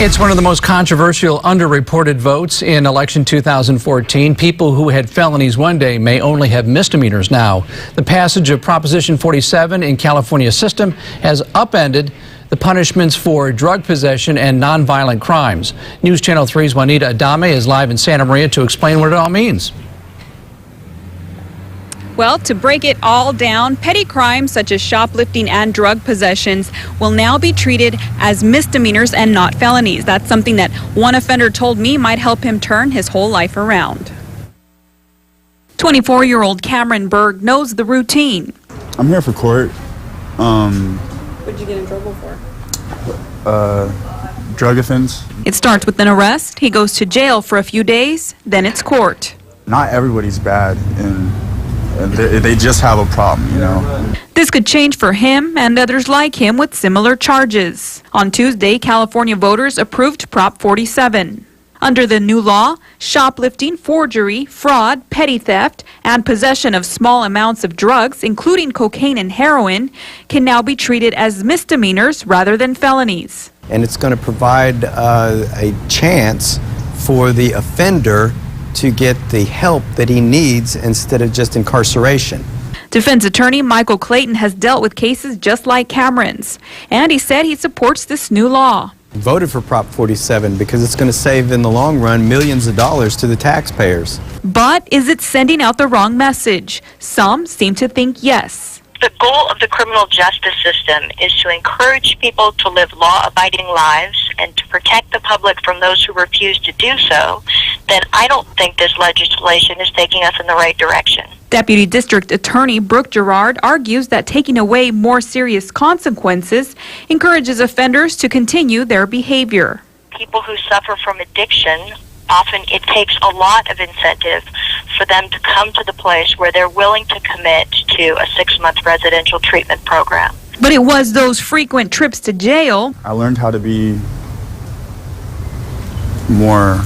It's one of the most controversial underreported votes in election 2014. People who had felonies one day may only have misdemeanors now. The passage of Proposition 47 in California's system has upended the punishments for drug possession and nonviolent crimes. News Channel 3's Juanita Adame is live in Santa Maria to explain what it all means. Well, to break it all down, petty crimes such as shoplifting and drug possessions will now be treated as misdemeanors and not felonies. That's something that one offender told me might help him turn his whole life around. 24-year-old Cameron Berg knows the routine. I'm here for court. What did you get in trouble for? Drug offense. It starts with an arrest. He goes to jail for a few days. Then it's court. Not everybody's bad, and they just have a problem, you know. This could change for him and others like him with similar charges. On Tuesday, California voters approved Prop 47. Under the new law, shoplifting, forgery, fraud, petty theft, and possession of small amounts of drugs, including cocaine and heroin, can now be treated as misdemeanors rather than felonies. And it's going to provide a chance for the offender to get the help that he needs instead of just incarceration. Defense attorney Michael Clayton has dealt with cases just like Cameron's, and he said he supports this new law. Voted for Prop 47 because it's going to save in the long run millions of dollars to the taxpayers. But is it sending out the wrong message? Some seem to think yes. The goal of the criminal justice system is to encourage people to live law-abiding lives and to protect the public from those who refuse to do so. Then I don't think this legislation is taking us in the right direction. Deputy District Attorney Brooke Gerard argues that taking away more serious consequences encourages offenders to continue their behavior. People who suffer from addiction, often it takes a lot of incentive for them to come to the place where they're willing to commit to a 6-month residential treatment program. But it was those frequent trips to jail. I learned how to be more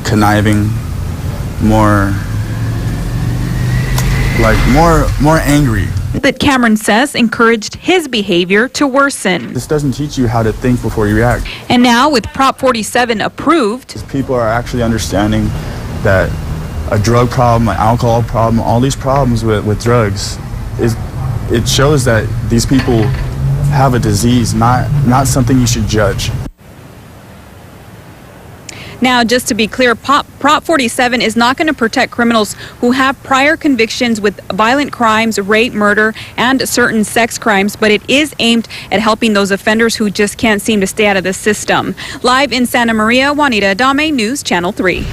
conniving, more angry. That Cameron says encouraged his behavior to worsen. This doesn't teach you how to think before you react. And now with Prop 47 approved, People are actually understanding that a drug problem, an alcohol problem, all these problems with drugs, it shows that these people have a disease, not something you should judge. Now, just to be clear, Prop 47 is not going to protect criminals who have prior convictions with violent crimes, rape, murder, and certain sex crimes, but it is aimed at helping those offenders who just can't seem to stay out of the system. Live in Santa Maria, Juanita Adame, News Channel 3.